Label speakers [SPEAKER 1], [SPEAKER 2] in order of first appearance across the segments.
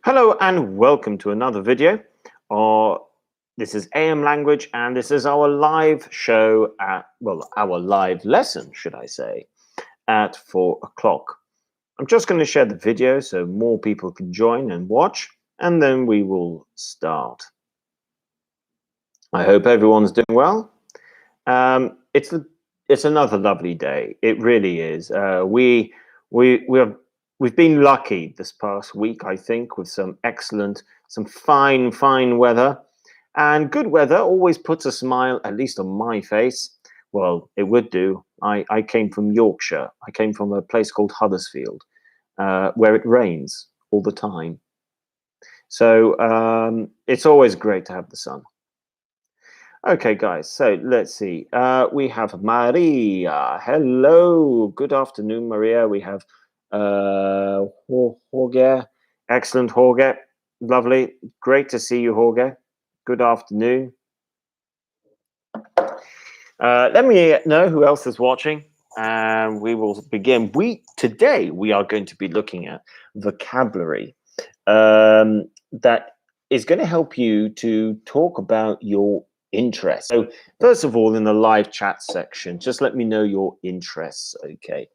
[SPEAKER 1] Hello and welcome to another video. This is AM Language and this is our live show our live lesson, should I say, at 4 o'clock. I'm just going to share the video so more people can join and watch, and then we will start. I hope everyone's doing well. It's another lovely day. It really is. We've been lucky this past week, I think, with some fine weather. And good weather always puts a smile, at least on my face. Well, it would do. I came from Yorkshire. I came from a place called Huddersfield, where it rains all the time. So it's always great to have the sun. Okay, guys, so let's see. We have Maria. Hello. Good afternoon, Maria. We have Jorge. Excellent, Jorge. Lovely. Great to see you, Jorge. Good afternoon. Let me know who else is watching, and we will begin. Today we are going to be looking at vocabulary that is going to help you to talk about your interests. So first of all, in the live chat section, just let me know your interests, okay?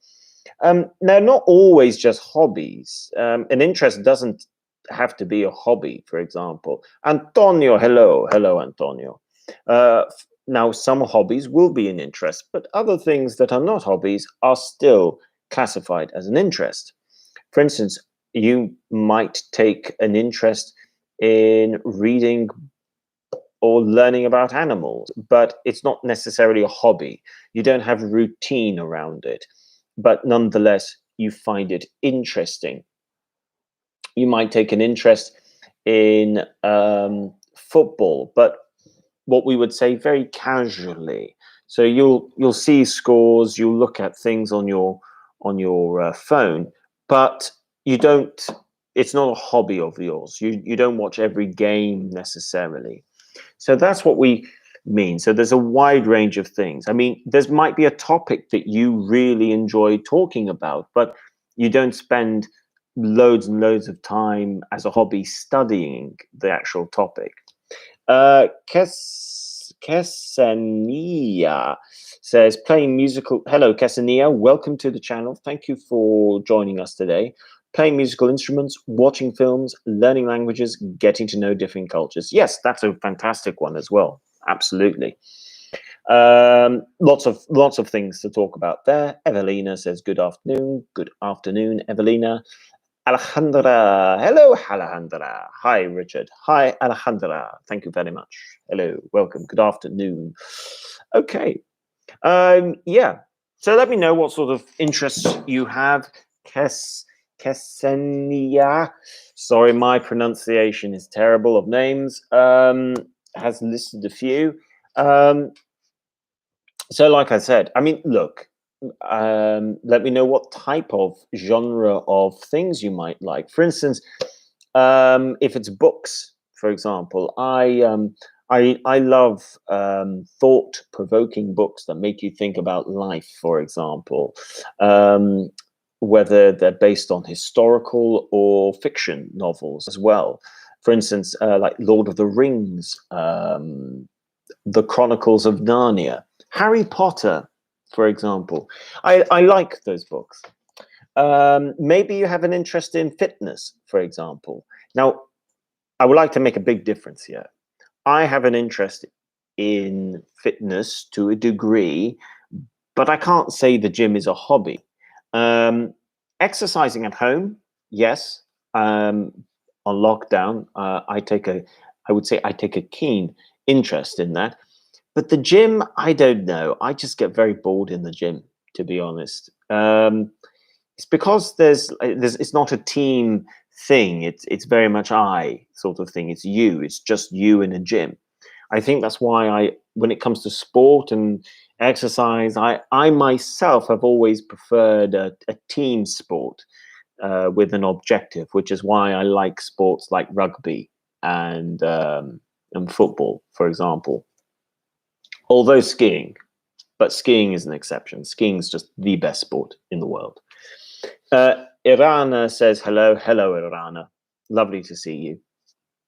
[SPEAKER 1] Now, not always just hobbies. An interest doesn't have to be a hobby, for example. Antonio, hello. Hello, Antonio. Now, some hobbies will be an interest, but other things that are not hobbies are still classified as an interest. For instance, you might take an interest in reading or learning about animals, but it's not necessarily a hobby. You don't have routine around it, but nonetheless, you find it interesting. You might take an interest in football, but what we would say very casually. So you'll see scores, you'll look at things on your phone, but you don't. It's not a hobby of yours. You don't watch every game necessarily. So that's what we mean. So there's a wide range of things. I mean, there might be a topic that you really enjoy talking about, but you don't spend loads and loads of time as a hobby studying the actual topic. Kesenia says, playing musical. Hello, Kesenia. Welcome to the channel. Thank you for joining us today. Playing musical instruments, watching films, learning languages, getting to know different cultures. Yes, that's a fantastic one as well. Absolutely. Lots of things to talk about there. Evelina says, good afternoon. Good afternoon, Evelina. Alejandra. Hello, Alejandra. Hi, Richard. Hi, Alejandra. Thank you very much. Hello, welcome. Good afternoon. Okay. Yeah. So let me know what sort of interests you have. Kesenia, sorry, my pronunciation is terrible of names, has listed a few. So like I said, I mean, look, let me know what type of genre of things you might like. For instance, if it's books, for example, I love thought-provoking books that make you think about life, for example. Whether they're based on historical or fiction novels as well. For instance, like Lord of the Rings, The Chronicles of Narnia, Harry Potter, for example. I like those books. Maybe you have an interest in fitness, for example. Now, I would like to make a big difference here. I have an interest in fitness to a degree, but I can't say the gym is a hobby. Exercising at home, yes. On lockdown, I would say I take a keen interest in that. But the gym, I don't know. I just get very bored in the gym, to be honest. It's because it's not a team thing. It's very much I sort of thing. It's you. It's just you in a gym. I think that's why when it comes to sport and exercise, I myself have always preferred a team sport with an objective, which is why I like sports like rugby and football, for example. Although skiing, but skiing is an exception. Skiing is just the best sport in the world. Irana says hello. Hello, Irana. Lovely to see you.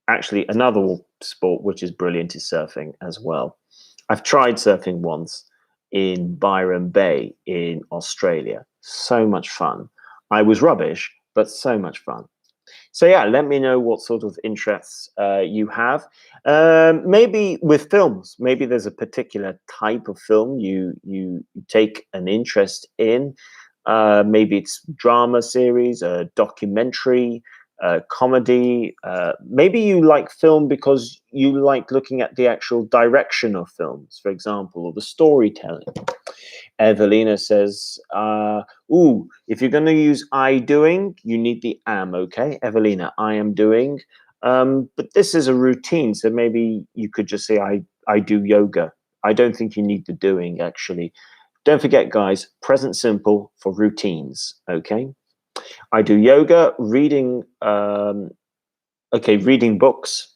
[SPEAKER 1] Actually, another sport which is brilliant is surfing as well. I've tried surfing once in Byron Bay in Australia. So much fun. I was rubbish, but so much fun. So yeah, let me know what sort of interests you have. Maybe with films, maybe there's a particular type of film you take an interest in. Maybe it's drama series, a documentary, comedy. Maybe you like film because you like looking at the actual direction of films, for example, or the storytelling. Evelina says, ooh, if you're going to use I doing, you need the am, okay? Evelina, I am doing. But this is a routine, so maybe you could just say, I do yoga. I don't think you need the doing, actually. Don't forget, guys, present simple for routines, okay? I do yoga, reading, reading books,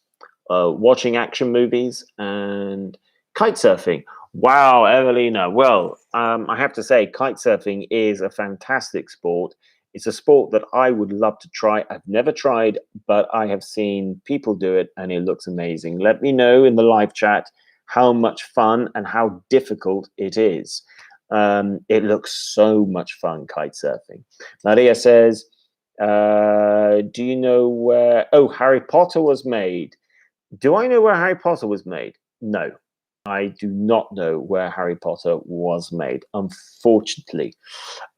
[SPEAKER 1] watching action movies, and kite surfing. Wow, Evelina. Well, I have to say, kite surfing is a fantastic sport. It's a sport that I would love to try. I've never tried, but I have seen people do it, and it looks amazing. Let me know in the live chat how much fun and how difficult it is. It looks so much fun, kite surfing. Maria says, do you know where? Oh, Harry Potter was made. Do I know where Harry Potter was made? No, I do not know where Harry Potter was made, unfortunately.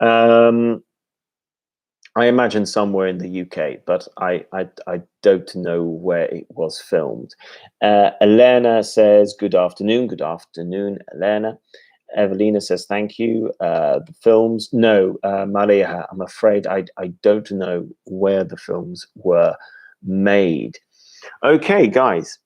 [SPEAKER 1] I imagine somewhere in the UK, but I don't know where it was filmed. Elena says, good afternoon. Good afternoon, Elena. Evelina says, thank you. The films, no, Maria, I'm afraid I don't know where the films were made. Okay, guys,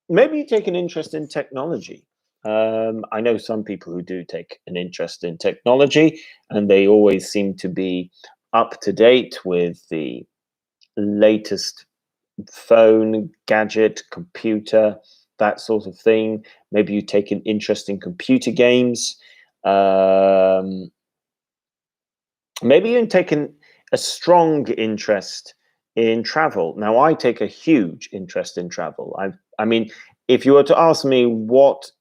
[SPEAKER 1] maybe you take an interest in technology. I know some people who do take an interest in technology, and they always seem to be up to date with the latest phone, gadget, computer, that sort of thing. Maybe you take an interest in computer games. Um, Maybe you take a strong interest in travel. Now, I take a huge interest in travel. I mean, if you were to ask me what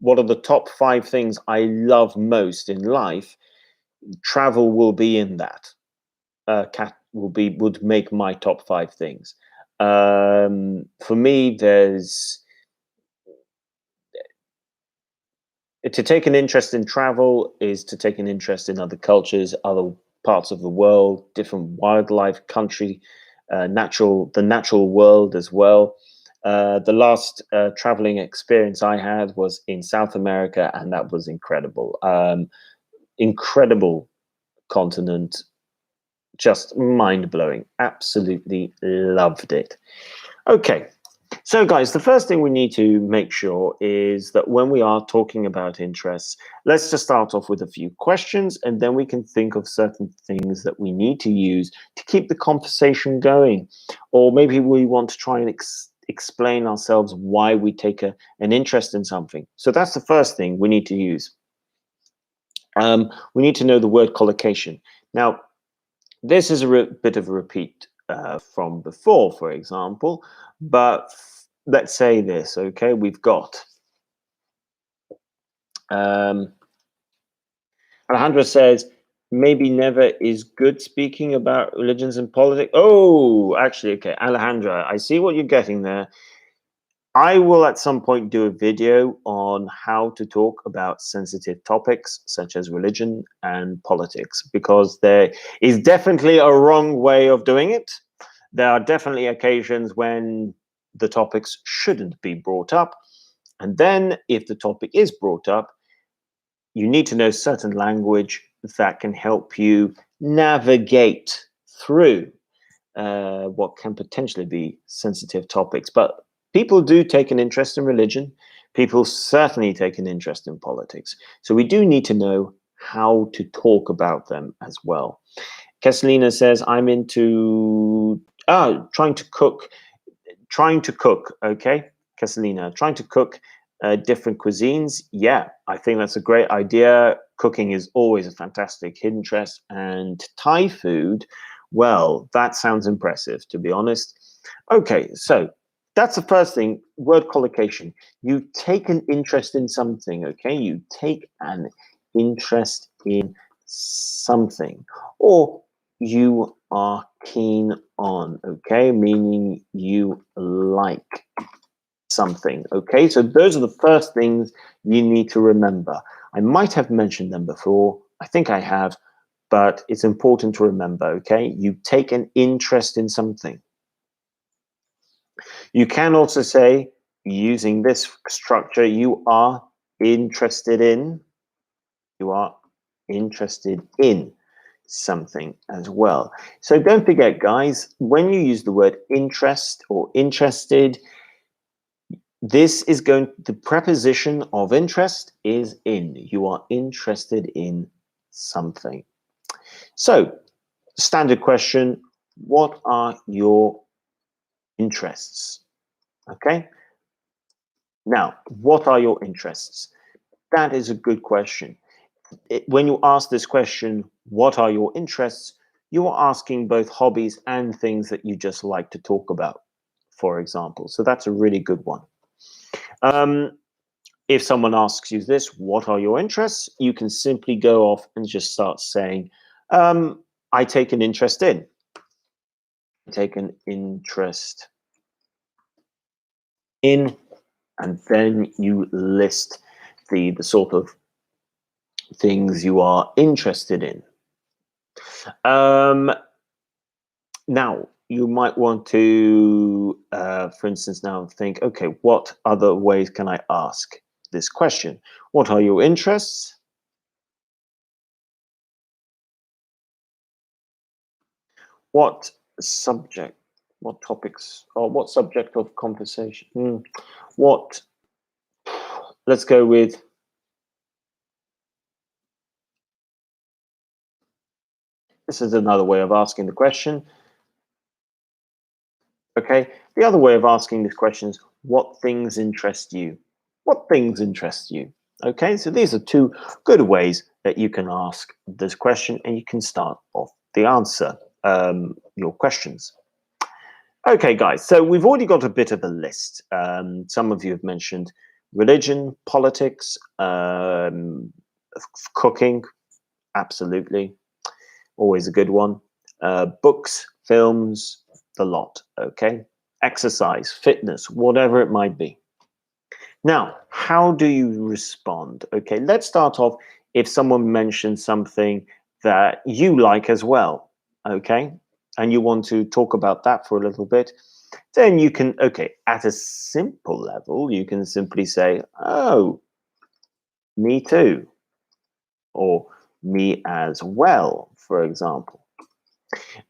[SPEAKER 1] are the top 5 things I love most in life, travel will be in that. Cat would make my top 5 things. For me, to take an interest in travel is to take an interest in other cultures, other parts of the world, different wildlife, country, the natural world as well. The last traveling experience I had was in South America, and that was incredible. Incredible continent, just mind blowing. Absolutely loved it. Okay, so, guys, the first thing we need to make sure is that when we are talking about interests, let's just start off with a few questions, and then we can think of certain things that we need to use to keep the conversation going. Or maybe we want to try and explain ourselves why we take an interest in something. So that's the first thing we need to use. We need to know the word collocation. Now, this is a bit of a repeat from before, for example, but let's say this, okay? We've got Alejandra says, maybe never is good speaking about religions and politics. Oh, actually, okay, Alejandra, I see what you're getting there. I will at some point do a video on how to talk about sensitive topics such as religion and politics, because there is definitely a wrong way of doing it. There are definitely occasions when the topics shouldn't be brought up. And then if the topic is brought up, you need to know certain language that can help you navigate through what can potentially be sensitive topics. But people do take an interest in religion. People certainly take an interest in politics. So we do need to know how to talk about them as well. Kesselina says, I'm into trying to cook. Okay, Kesselina, trying to cook different cuisines. Yeah, I think that's a great idea. Cooking is always a fantastic interest, and Thai food Well, that sounds impressive, to be honest. Okay, so that's the first thing, word collocation. You take an interest in something, okay? You take an interest in something, or you are keen on, okay? Meaning you like something, okay? So those are the first things you need to remember. I might have mentioned them before. I think I have, but it's important to remember, okay? You take an interest in something. You can also say, using this structure, you are interested in, you are interested in something as well. So don't forget, guys, when you use the word interest or interested, this is the preposition of interest is in. You are interested in something. So, standard question, what are your interests? Okay. Now, what are your interests? That is a good question. When you ask this question, what are your interests? You are asking both hobbies and things that you just like to talk about, for example. So that's a really good one. If someone asks you this, what are your interests? You can simply go off and just start saying, I take an interest in. Take an interest in, and then you list the sort of things you are interested in. Now, you might want to, for instance, now think, okay, what other ways can I ask this question? What are your interests? What subject, what topics, or what subject of conversation? What, let's go with, this is another way of asking the question. Okay, the other way of asking this question is, what things interest you? What things interest you? Okay, so these are two good ways that you can ask this question, and you can start off the answer, your questions. Okay, guys, so we've already got a bit of a list. Some of you have mentioned religion, politics, cooking, absolutely, always a good one. Books, films, the lot, okay? Exercise, fitness, whatever it might be. Now, how do you respond? Okay, let's start off if someone mentions something that you like as well, okay? And you want to talk about that for a little bit, then you can, okay, at a simple level, you can simply say, oh, me too, or me as well, for example.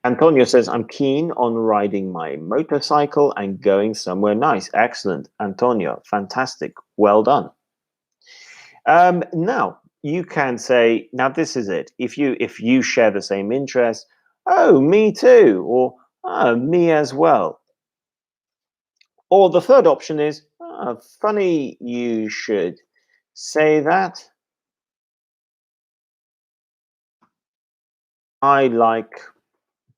[SPEAKER 1] Antonio says, I'm keen on riding my motorcycle and going somewhere nice. Excellent, Antonio. Fantastic. Well done. Now, you can say, now this is it. If you share the same interest, oh, me too, or oh, me as well. Or the third option is, oh, funny you should say that. I like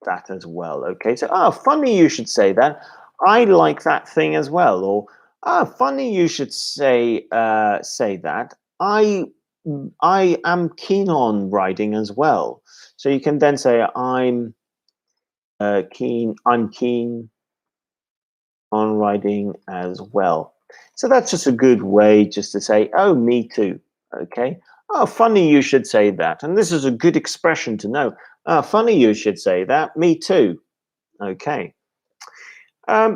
[SPEAKER 1] that as well. Okay, so funny you should say that. I like that thing as well. Or funny you should say that. I am keen on riding as well. So you can then say I'm keen. I'm keen on riding as well. So that's just a good way just to say, oh, me too. Okay. Oh, funny you should say that. And this is a good expression to know. Funny you should say that. Me too. Okay.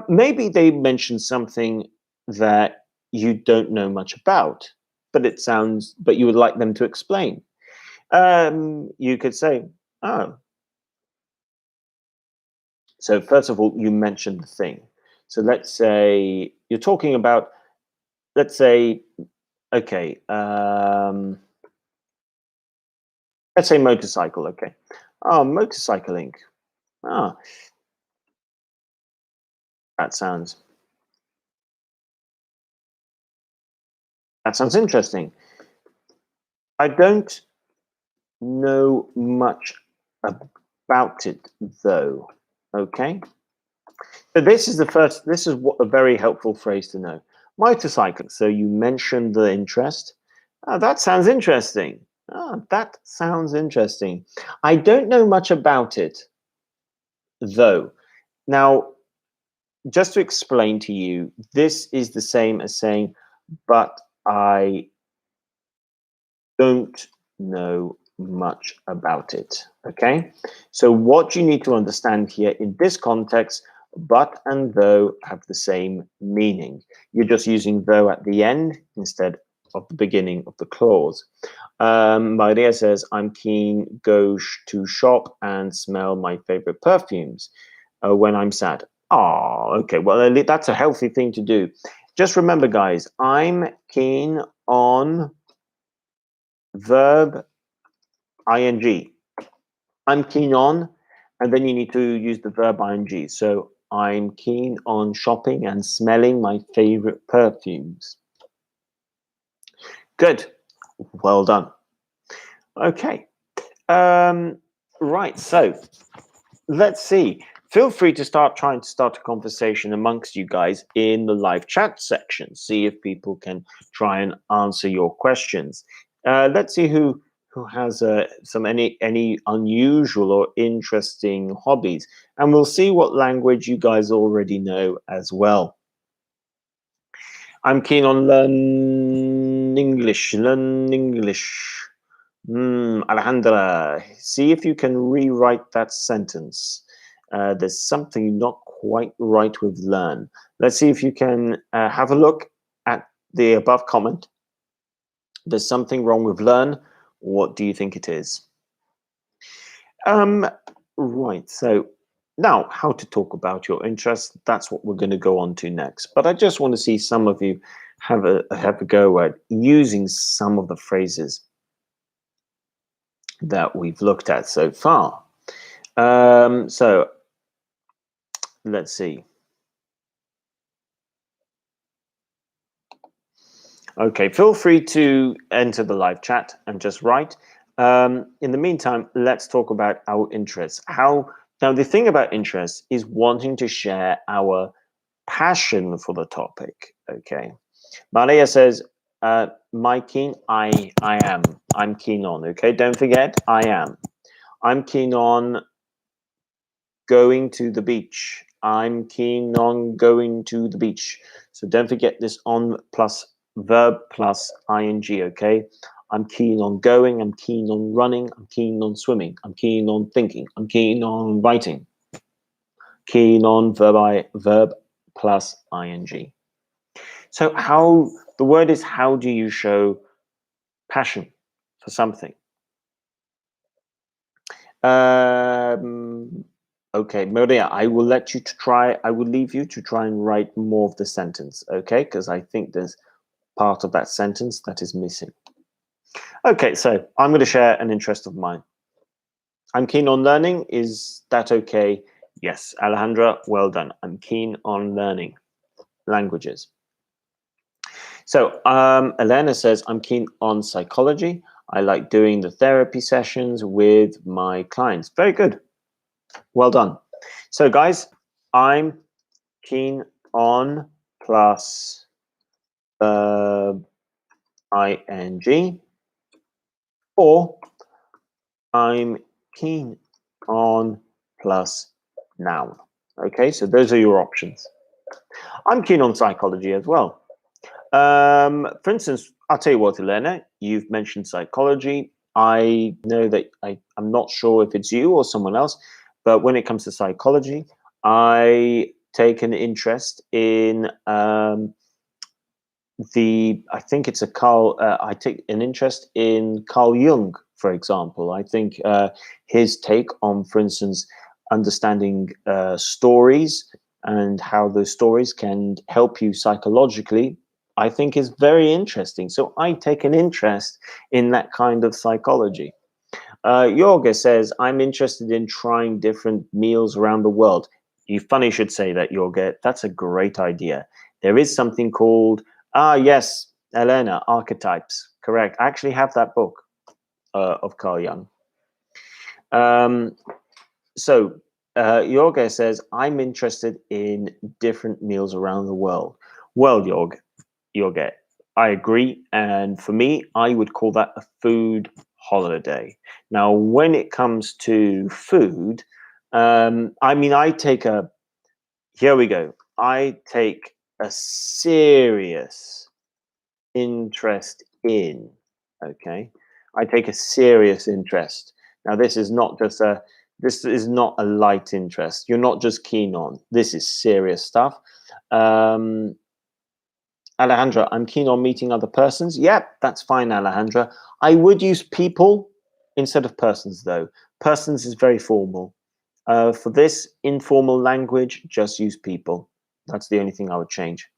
[SPEAKER 1] Maybe they mention something that you don't know much about, but you would like them to explain. You could say, oh, so first of all, you mentioned the thing. So let's say you're talking about, let's say, okay, let's say motorcycle. Okay. Oh, motorcycling. Ah, that sounds that sounds interesting. I don't know much about it, though. Okay. So this is what a very helpful phrase to know. Motorcycling. So you mentioned the interest. That sounds interesting. That sounds interesting. I don't know much about it, though. Now, just to explain to you, this is the same as saying, but I don't know much about it. Okay, so what you need to understand here in this context, but and though have the same meaning. You're just using though at the end instead of the beginning of the clause. Maria says, I'm keen to shop and smell my favorite perfumes when I'm sad. Oh, okay. Well, that's a healthy thing to do. Just remember, guys, I'm keen on verb ing. I'm keen on, and then you need to use the verb ing. So I'm keen on shopping and smelling my favorite perfumes. Good. Well done. Okay. Right. So let's see. Feel free to trying to start a conversation amongst you guys in the live chat section. See if people can try and answer your questions. Let's see who has any unusual or interesting hobbies, and we'll see what language you guys already know as well. I'm keen on learn English. Learn English. Alejandra, see if you can rewrite that sentence. There's something not quite right with learn. Let's see if you can have a look at the above comment. There's something wrong with learn. What do you think it is? Right, so now how to talk about your interests. That's what we're going to go on to next. But I just want to see some of you have a go at using some of the phrases that we've looked at so far. So let's see. Okay, feel free to enter the live chat and just write. In the meantime, let's talk about our interests. Now the thing about interest is wanting to share our passion for the topic. Okay, Maria says, "My keen, I am. I'm keen on." Okay, don't forget, I am. I'm keen on going to the beach. I'm keen on going to the beach. So don't forget this on plus verb plus ing, okay? I'm keen on going, I'm keen on running, I'm keen on swimming, I'm keen on thinking, I'm keen on writing. Keen on verb plus ing. So the word is how do you show passion for something? Okay, Maria, I will let you to try. I will leave you to try and write more of the sentence, okay? Because I think there's part of that sentence that is missing. Okay, so I'm going to share an interest of mine. I'm keen on learning. Is that okay? Yes, Alejandra, well done. I'm keen on learning languages. So Elena says, I'm keen on psychology. I like doing the therapy sessions with my clients. Very good. Well done. So guys, I'm keen on plus ing, or I'm keen on plus noun. Okay, so those are your options. I'm keen on psychology as well. For instance, I'll tell you what, Elena, you've mentioned psychology. I know that I'm not sure if it's you or someone else, but when it comes to psychology, I take an interest in I think it's I take an interest in Carl Jung, for example. I think his take on, for instance, understanding stories and how those stories can help you psychologically, I think is very interesting. So I take an interest in that kind of psychology. Yorga says, I'm interested in trying different meals around the world. You funny should say that, Yorga. That's a great idea. There is something called, yes, Elena, Archetypes. Correct. I actually have that book of Carl Jung. So Jorge says, I'm interested in different meals around the world. Well, Jorge, I agree. And for me, I would call that a food holiday. Now, when it comes to food, I mean, here we go. I take a serious interest in, okay? I take a serious interest. Now, this is not a light interest. You're not just keen on. This is serious stuff. Um, Alejandra, I'm keen on meeting other persons. Yep, that's fine, Alejandra. I would use people instead of persons, though. Persons is very formal. For this informal language, just use people. That's the only thing I would change.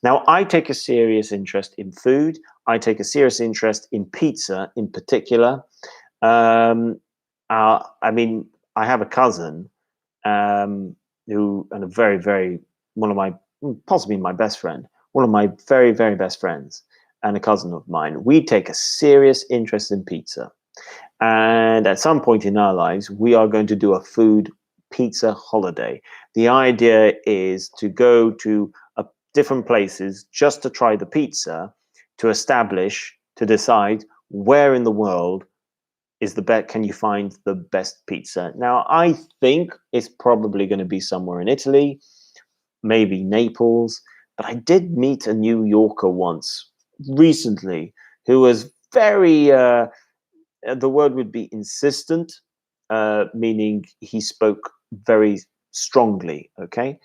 [SPEAKER 1] Now, I take a serious interest in food. I take a serious interest in pizza in particular. I mean, I have a cousin and a very, very, one of my, possibly my best friend, one of my very, very best friends, and a cousin of mine. We take a serious interest in pizza. And at some point in our lives, we are going to do a food pizza holiday. The idea is to go to different places just to try the pizza, to decide where in the world can you find the best pizza. Now, I think it's probably going to be somewhere in Italy, maybe Naples, but I did meet a New Yorker once recently who was very the word would be insistent, meaning he spoke very strongly. Okay,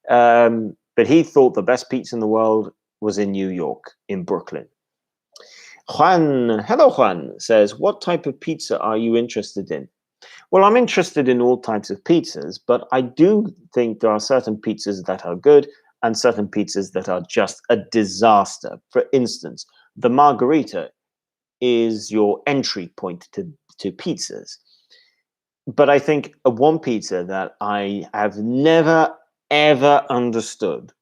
[SPEAKER 1] but he thought the best pizza in the world was in New York, in Brooklyn. Hello Juan, says, what type of pizza are you interested in? Well, I'm interested in all types of pizzas, but I do think there are certain pizzas that are good and certain pizzas that are just a disaster. For instance, the margherita is your entry point to pizzas. But I think one pizza that I have never ever understood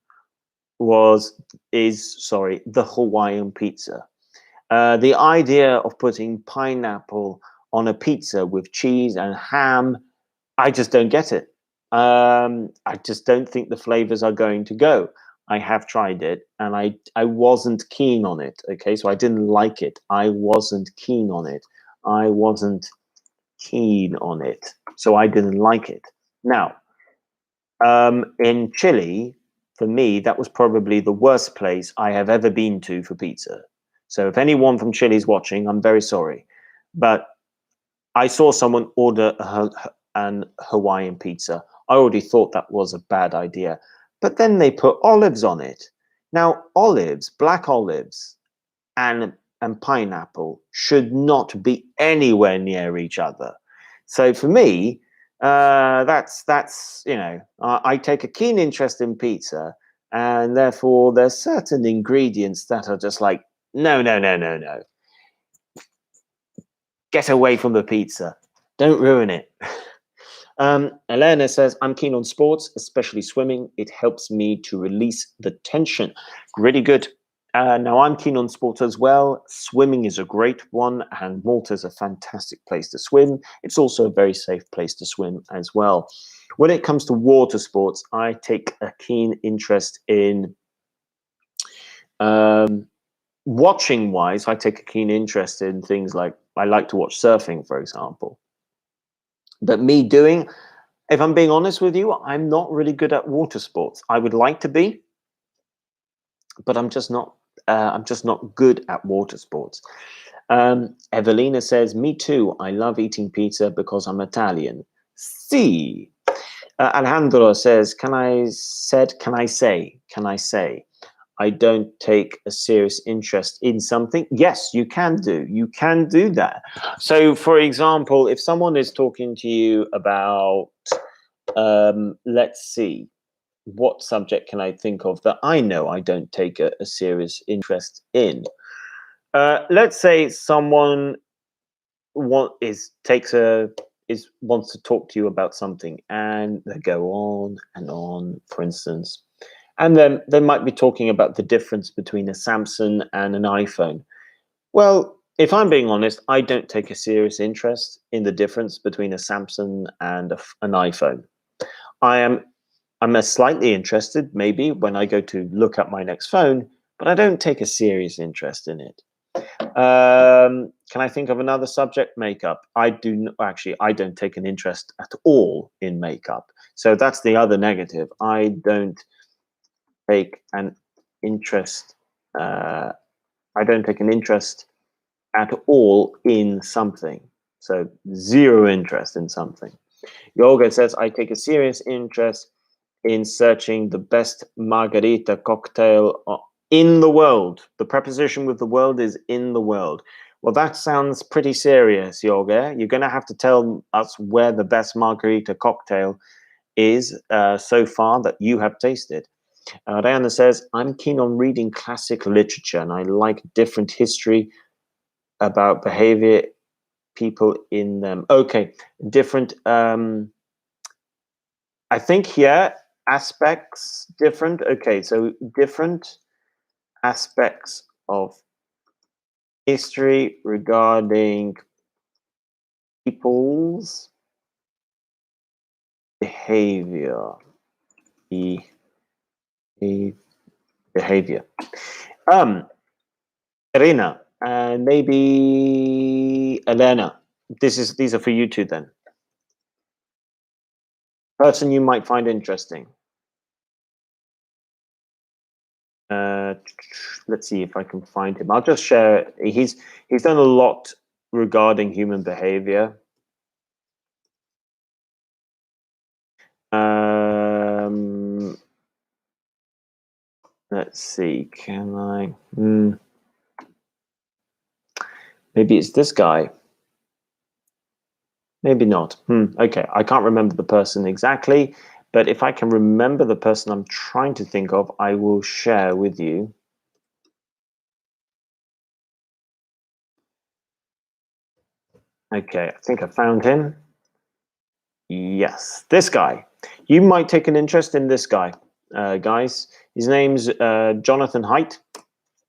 [SPEAKER 1] the Hawaiian pizza. The idea of putting pineapple on a pizza with cheese and ham, I just don't get it. I just don't think the flavors are going to go. I have tried it and I wasn't keen on it. Okay, so I didn't like it. I wasn't keen on it. I wasn't keen on it. So I didn't like it. Now, in Chile, for me, that was probably the worst place I have ever been to for pizza. So if anyone from Chile is watching, I'm very sorry. But I saw someone order an Hawaiian pizza. I already thought that was a bad idea. But then they put olives on it. Now, olives, black olives, and pineapple should not be anywhere near each other. So for me, that's I take a keen interest in pizza, and therefore there's certain ingredients that are just like no, no, no, no, no. Get away from the pizza. Don't ruin it. Elena says, I'm keen on sports, especially swimming. It helps me to release the tension. Really good. Now, I'm keen on sports as well. Swimming is a great one, and Malta is a fantastic place to swim. It's also a very safe place to swim as well. When it comes to water sports, I take a keen interest in watching wise. I take a keen interest in things like I like to watch surfing, for example. But if I'm being honest with you, I'm not really good at water sports. I would like to be, but I'm just not. I'm just not good at water sports. Evelina says, "Me too. I love eating pizza because I'm Italian." See, Alejandro says, "Can I say? I don't take a serious interest in something." Yes, you can do. You can do that. So, for example, if someone is talking to you about, let's see, what subject can I think of that I know I don't take a serious interest in? Let's say someone wants to talk to you about something, and they go on and on, for instance, and then they might be talking about the difference between a Samsung and an iPhone. Well, if I'm being honest, I don't take a serious interest in the difference between a Samsung and an iPhone. I am I'm a slightly interested maybe when I go to look at my next phone, but I don't take a serious interest in it. Can I think of another subject? Makeup. Actually, I don't take an interest at all in makeup. So that's the other negative. I don't take an interest. Uh, I don't take an interest at all in something. So zero interest in something. Yoga says, I take a serious interest in searching the best margarita cocktail in the world. The preposition with the world is in the world. Well, that sounds pretty serious, Yoga. You're going to have to tell us where the best margarita cocktail is so far that you have tasted. Diana says, I'm keen on reading classic literature and I like different history about behavior, people in them. Okay, different. I think here aspects different. Okay, so different aspects of history regarding people's behavior. Behavior. Irina, and maybe Elena. These are for you two then. Person you might find interesting. Uh, let's see if I can find him. I'll just share. He's done a lot regarding human behavior. Let's see. Can I? Maybe it's this guy. Maybe not. Okay, I can't remember the person exactly, but if I can remember the person I'm trying to think of, I will share with you. Okay, I think I found him. Yes, this guy. You might take an interest in this guy, guys. His name's Jonathan Haidt.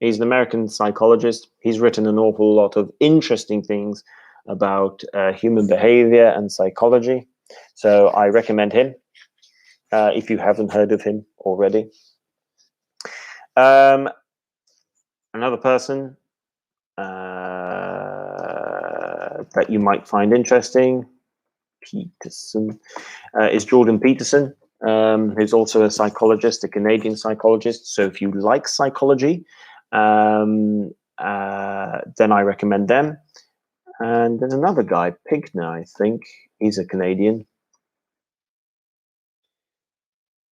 [SPEAKER 1] He's an American psychologist. He's written an awful lot of interesting things about human behavior and psychology. So I recommend him if you haven't heard of him already. Another person that you might find interesting, Peterson, is Jordan Peterson, who's also a psychologist, a Canadian psychologist. So if you like psychology, then I recommend them. And there's another guy, Pinkner, I think. He's a Canadian.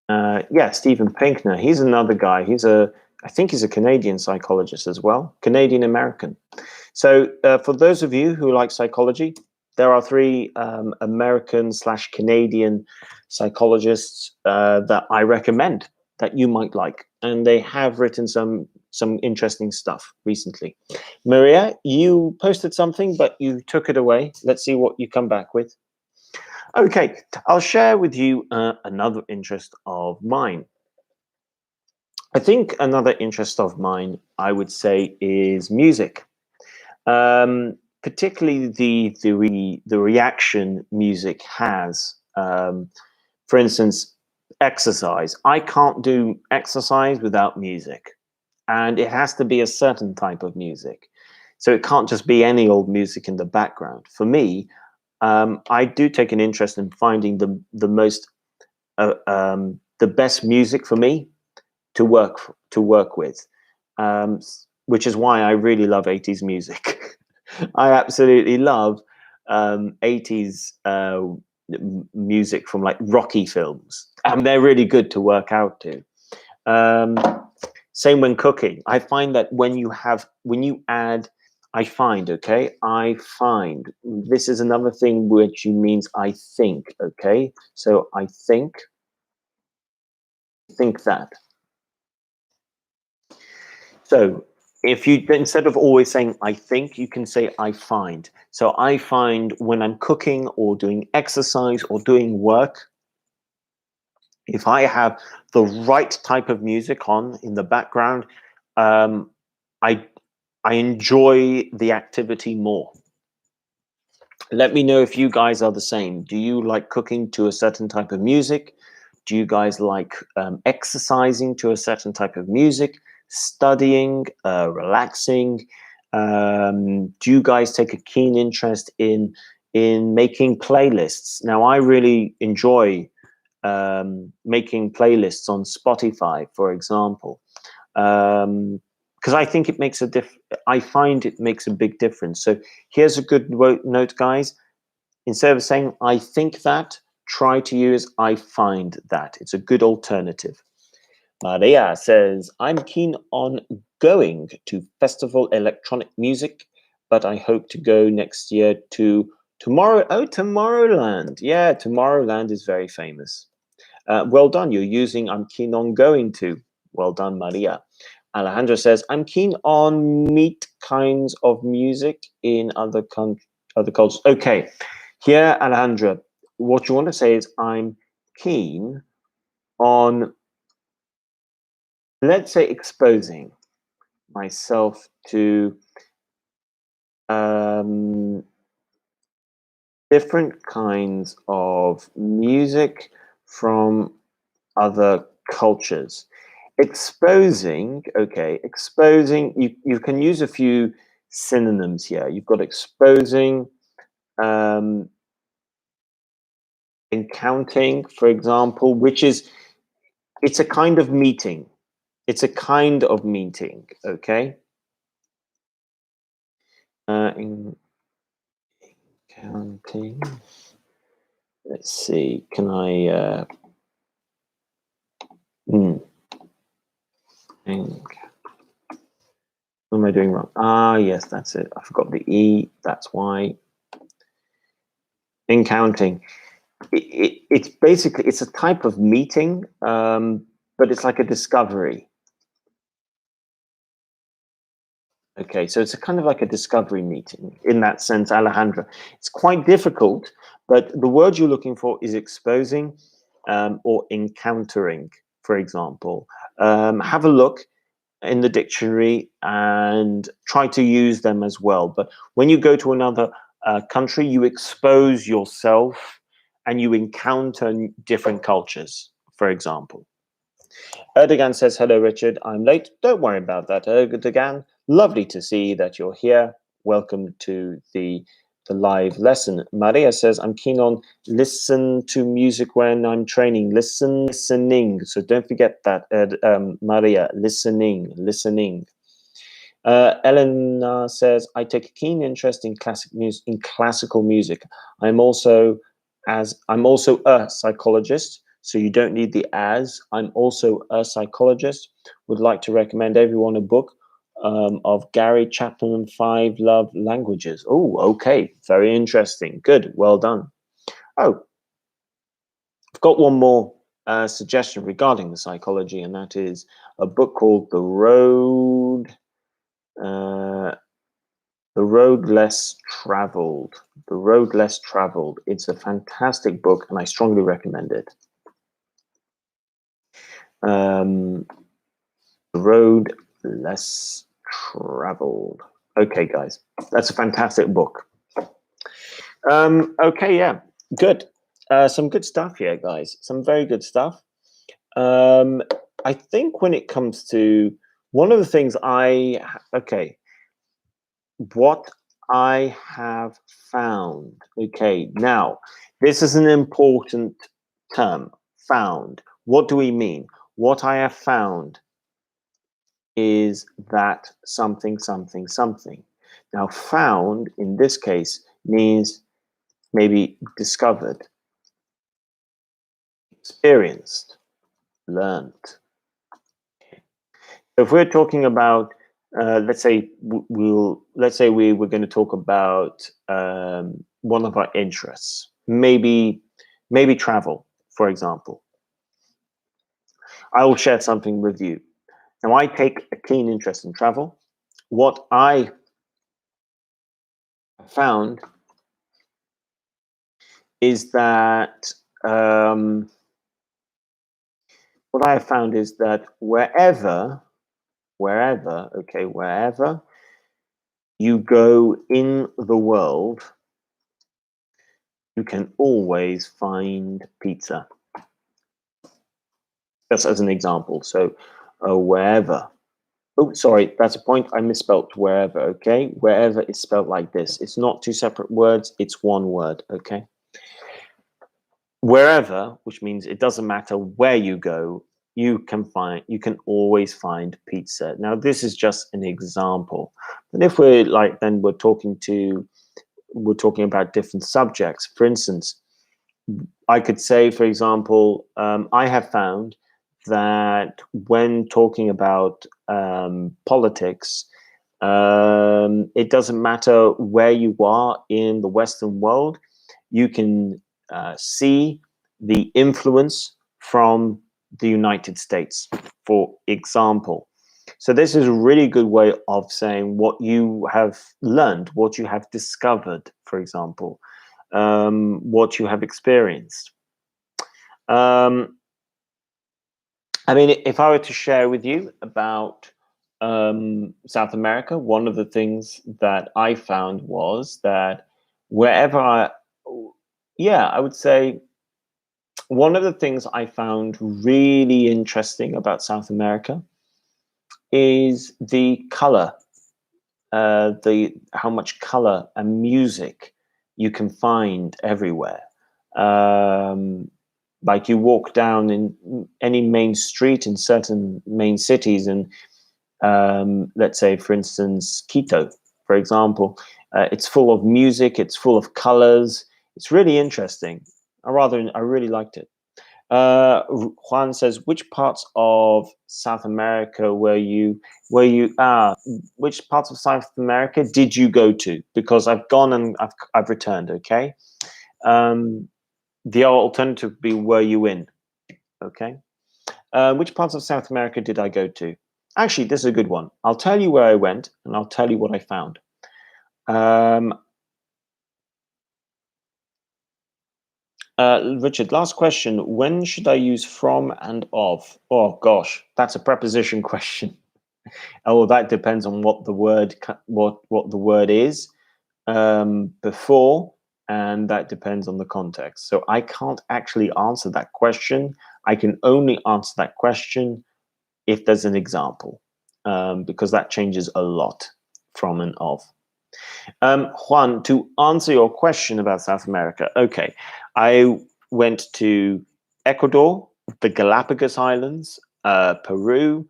[SPEAKER 1] Yeah, Stephen Pinkner. He's another guy. I think he's a Canadian psychologist as well, Canadian American. So for those of you who like psychology, there are three American/Canadian psychologists that I recommend that you might like, and they have written some interesting stuff recently. Maria, you posted something, but you took it away. Let's see what you come back with. Okay, I'll share with you another interest of mine. I think another interest of mine, I would say, is music. Particularly the reaction music has. For instance, exercise. I can't do exercise without music, and it has to be a certain type of music. So it can't just be any old music in the background. For me, I do take an interest in finding the best music for me to work with, which is why I really love 80s music. I absolutely love 80s music from like Rocky films. They're really good to work out to. Same when cooking. I find that when you add, I find this is another thing which means I think. Okay, so I think that. So if you, instead of always saying I think, you can say I find. So I find when I'm cooking or doing exercise or doing work, if I have the right type of music on in the background, I I enjoy the activity more. Let me know if you guys are the same. Do you like cooking to a certain type of music? Do you guys like exercising to a certain type of music, studying, relaxing? Do you guys take a keen interest in making playlists? Now, I really enjoy making playlists on Spotify, for example, because I think it makes I find it makes a big difference. So here's a good note, guys. Instead of saying I think that, try to use I find that. It's a good alternative. Maria says, I'm keen on going to festival electronic music, but I hope to go next year to Tomorrowland. Yeah, Tomorrowland is very famous. Well done. You're using I'm keen on going to. Well done, Maria. Alejandra says, I'm keen on meet kinds of music in other cultures. Okay. Here, Alejandra, what you want to say is I'm keen on, let's say, exposing myself to different kinds of music from other cultures. Exposing, okay, exposing, you can use a few synonyms here. You've got exposing, encountering, for example, which is, it's a kind of meeting. It's a kind of meeting, okay? Encountering. Let's see, can I, what am I doing wrong? Ah, yes, that's it. I forgot the E, that's why. Encountering. It's basically, it's a type of meeting, but it's like a discovery. Okay, so it's a kind of like a discovery meeting in that sense, Alejandra. It's quite difficult, but the word you're looking for is exposing or encountering, for example. Have a look in the dictionary and try to use them as well. But when you go to another country, you expose yourself and you encounter different cultures, for example. Erdogan says, hello, Richard. I'm late. Don't worry about that, Erdogan. Lovely to see that you're here. Welcome to the live lesson. Maria says, I'm keen on listen to music when I'm training. Listening. So don't forget that, Maria, listening. Elena says, I take a keen interest in classical music. I'm also a psychologist, so you don't need the as. I'm also a psychologist. Would like to recommend everyone a book of Gary Chapman, 5 Love Languages. Oh, okay. Very interesting. Good. Well done. Oh, I've got one more suggestion regarding the psychology, and that is a book called The Road Less Traveled. The Road Less Traveled. It's a fantastic book, and I strongly recommend it. The Road Less Traveled. Okay, guys, that's a fantastic book. Okay, yeah, good. Some good stuff here, guys. Some very good stuff. I think when it comes to one of the things what I have found. Okay, now this is an important term, found. What do we mean? What I have found is that something. Now, found in this case means maybe discovered, experienced, learned. If we're talking about, let's say we were going to talk about one of our interests, maybe travel, for example. I will share something with you. Now, I take a keen interest in travel. What I found is that wherever you go in the world, you can always find pizza. Just as an example. So, wherever. Oh, sorry, that's a point. I misspelled wherever, okay? Wherever is spelled like this. It's not two separate words, it's one word, okay? Wherever, which means it doesn't matter where you go, you can always find pizza. Now, this is just an example. And if we're like, then we're talking about different subjects. For instance, I could say, for example, I have found that when talking about politics, it doesn't matter where you are in the Western world, you can see the influence from the United States, for example. So this is a really good way of saying what you have learned, what you have discovered, for example, what you have experienced. Um, I mean, if I were to share with you about South America, one of the things that I found was that wherever yeah, I would say one of the things I found really interesting about South America is the color, the how much color and music you can find everywhere. Um, like you walk down in any main street in certain main cities, and let's say, for instance, Quito, for example, it's full of music, it's full of colors. It's really interesting. I really liked it. Juan says, which parts of South America which parts of South America did you go to? Because I've gone and I've returned. Okay. Um, the alternative would be, were you in? Okay. Which parts of South America did I go to? Actually, this is a good one. I'll tell you where I went, and I'll tell you what I found. Um, Richard, last question. When should I use from and of? Oh gosh, that's a preposition question. Oh, that depends on what the word is before, and that depends on the context. So I can't actually answer that question. I can only answer that question if there's an example, because that changes a lot from and of. Juan, to answer your question about South America, okay, I went to Ecuador, the Galapagos Islands, Peru,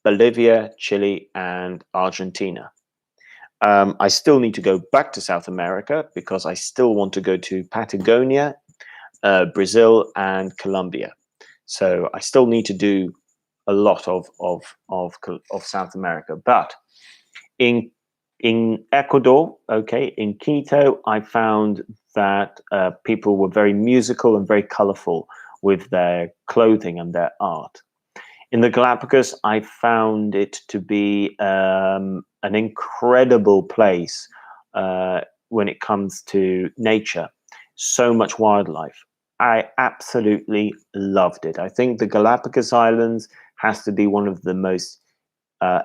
[SPEAKER 1] Bolivia, Chile, and Argentina. I still need to go back to South America because I still want to go to Patagonia, Brazil, and Colombia. So I still need to do a lot of South America. But in Ecuador, okay, in Quito, I found that people were very musical and very colorful with their clothing and their art. In the Galapagos, I found it to be an incredible place when it comes to nature. So much wildlife. I absolutely loved it. I think the Galapagos Islands has to be one of the most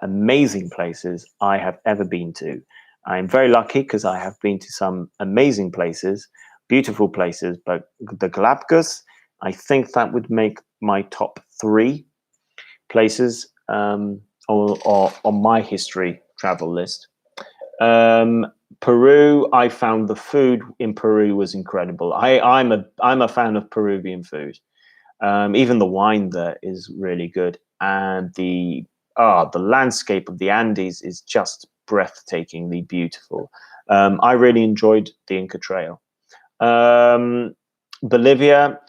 [SPEAKER 1] amazing places I have ever been to. I'm very lucky because I have been to some amazing places, beautiful places, but the Galapagos, I think that would make my top three places or on my history travel list. Peru, I found the food in Peru was incredible. I'm a fan of Peruvian food. Even the wine there is really good, and the landscape of the Andes is just breathtakingly beautiful. I really enjoyed the Inca Trail. Bolivia,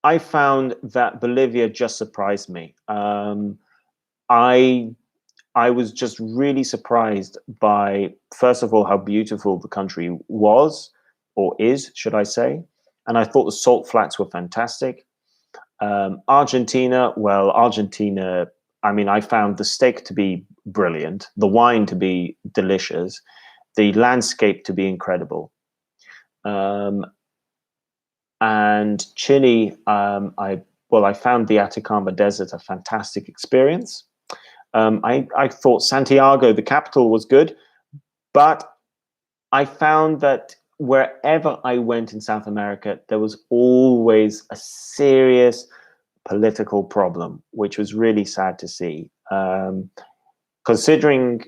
[SPEAKER 1] I found that Bolivia just surprised me. I I was just really surprised by, first of all, how beautiful the country was, or is, should I say. And I thought the salt flats were fantastic. Argentina, well, Argentina, I mean, I found the steak to be brilliant, the wine to be delicious, the landscape to be incredible. Um, and Chile, I found the Atacama Desert a fantastic experience. I thought Santiago, the capital, was good, But I found that wherever I went in South America, there was always a serious political problem, which was really sad to see. Considering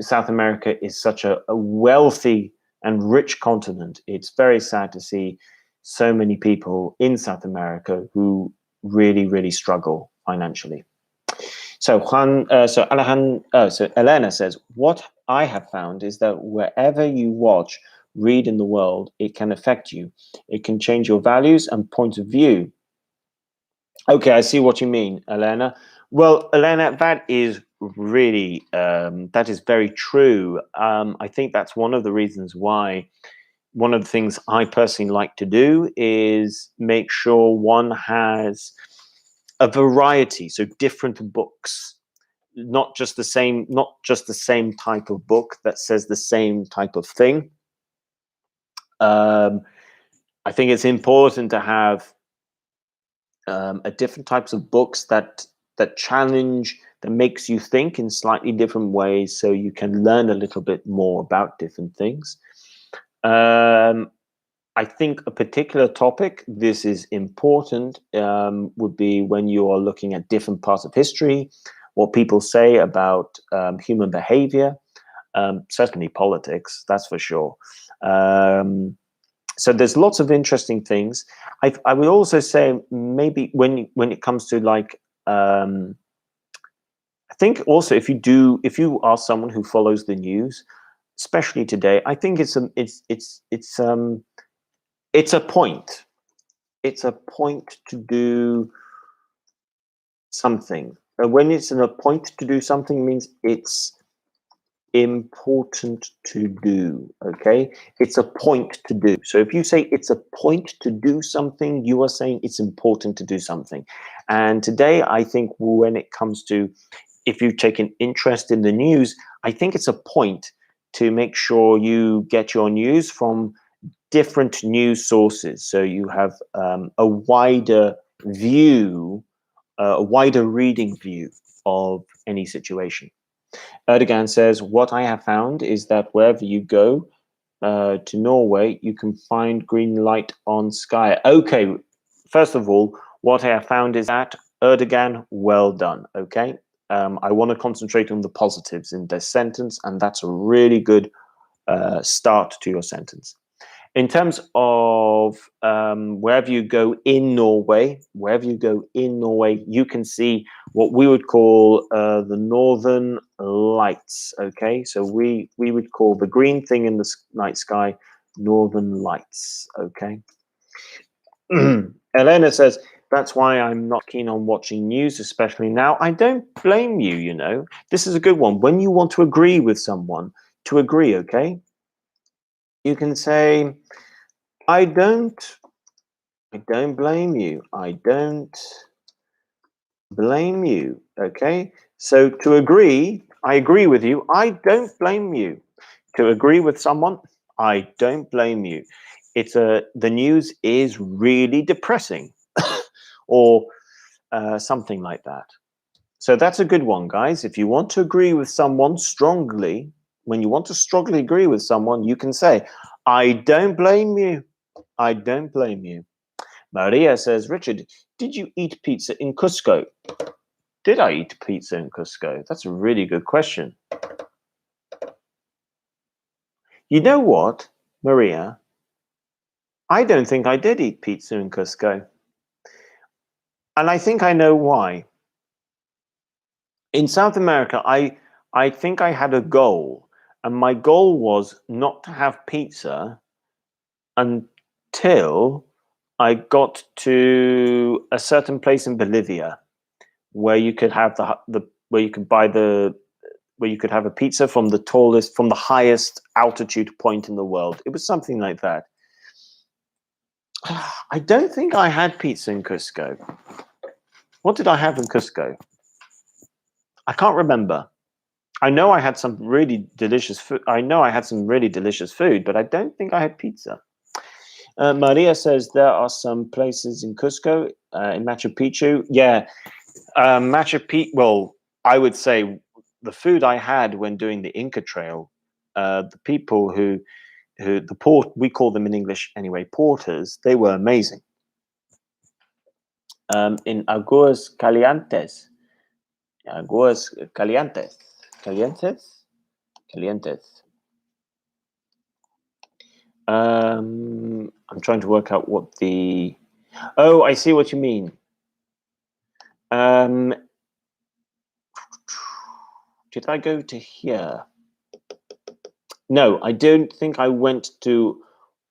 [SPEAKER 1] South America is such a wealthy and rich continent, it's very sad to see so many people in South America who really, really struggle financially. So so Elena says, what I have found is that wherever you watch, read in the world, it can affect you. It can change your values and point of view. Okay, I see what you mean, Elena. Well, Elena, that is really that is very true. I think that's one of the reasons why one of the things I personally like to do is make sure one has a variety, so different books, not just the same type of book that says the same type of thing. Um, I think it's important to have a different types of books that challenge, that makes you think in slightly different ways, so you can learn a little bit more about different things. I think a particular topic this is important would be when you are looking at different parts of history, what people say about human behavior, certainly politics, that's for sure. So there's lots of interesting things. I would also say maybe when it comes to like I think also if you are someone who follows the news, especially today, I think it's a point. It's a point to do something. When it's a point to do something means it's important to do. Okay, it's a point to do. So if you say it's a point to do something, you are saying it's important to do something. And today, I think when it comes to, if you take an interest in the news, I think it's a point to make sure you get your news from different news sources, so you have a wider view, a wider reading view of any situation. Erdogan says, what I have found is that wherever you go to Norway, you can find green light on sky. Okay, first of all, what I have found is that Erdogan, well done. Okay, I want to concentrate on the positives in this sentence, and that's a really good start to your sentence. In terms of wherever you go in Norway, you can see what we would call the northern lights. Okay, so we would call the green thing in the night sky northern lights. Okay. Elena says, that's why I'm not keen on watching news, especially now. I don't blame you, you know. This is a good one. When you want to agree with someone, to agree, okay? You can say, I don't blame you. I don't blame you. Okay. So to agree, I agree with you. I don't blame you. To agree with someone, I don't blame you. The news is really depressing, or something like that. So that's a good one, guys. If you want to agree with someone strongly, when you want to strongly agree with someone, you can say, I don't blame you. I don't blame you. Maria says, Richard, did you eat pizza in Cusco? Did I eat pizza in Cusco? That's a really good question. You know what, Maria? I don't think I did eat pizza in Cusco. And I think I know why. In South America, I think I had a goal. And my goal was not to have pizza until I got to a certain place in Bolivia where you could have the where you could buy the where you could have a pizza from the highest altitude point in the world. It was something like that. I don't think I had pizza in Cusco. What did I have in Cusco? I can't remember. I know I had some really delicious food. I know I had some really delicious food, but I don't think I had pizza. Maria says there are some places in Cusco, in Machu Picchu. Yeah, Machu Picchu. Well, I would say the food I had when doing the Inca Trail the people who we call them in English anyway, porters, they were amazing. In Aguas Calientes. Aguas Calientes. Calientes? Calientes. I'm trying to work out what the... Oh, I see what you mean. Did I go to here? No, I don't think I went to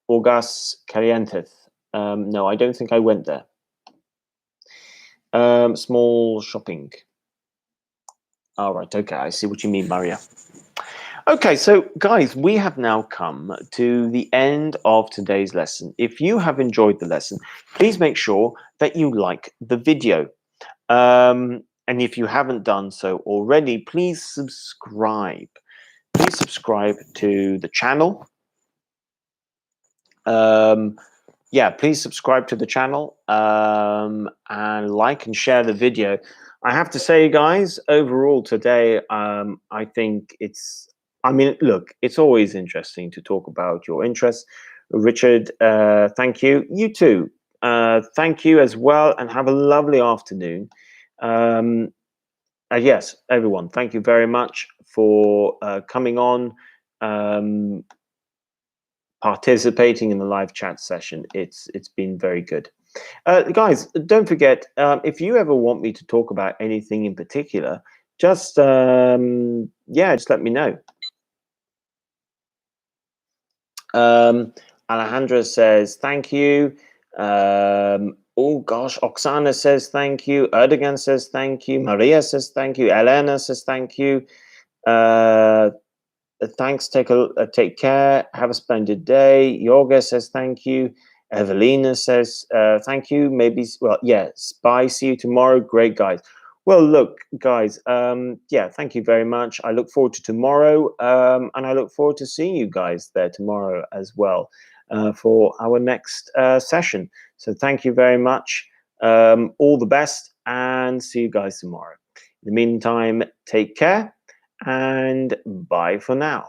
[SPEAKER 1] Aguas Calientes. No, I don't think I went there. Small shopping. All right, okay, I see what you mean, Maria. Okay, so guys, we have now come to the end of today's lesson. If you have enjoyed the lesson, please make sure that you like the video. And if you haven't done so already, please subscribe. Please subscribe to the channel. Yeah, please subscribe to the channel and like and share the video. I have to say, guys, overall today, I think look, it's always interesting to talk about your interests. Richard, thank you. You too. Thank you as well, and have a lovely afternoon. Yes, everyone, thank you very much for coming on, participating in the live chat session. It's been very good. Guys, don't forget, if you ever want me to talk about anything in particular, just let me know. Alejandra says thank you. Oh gosh, Oksana says thank you. Erdogan says thank you. Maria says thank you. Elena says thank you. Thanks. Take care. Have a splendid day. Yoga says thank you. Evelina says thank you. Maybe, well, yeah. Spy, see you tomorrow. Great, guys. Well, look, guys. Yeah, thank you very much. I look forward to tomorrow, and I look forward to seeing you guys there tomorrow as well for our next session. So thank you very much. All the best, and see you guys tomorrow. In the meantime, take care. And bye for now.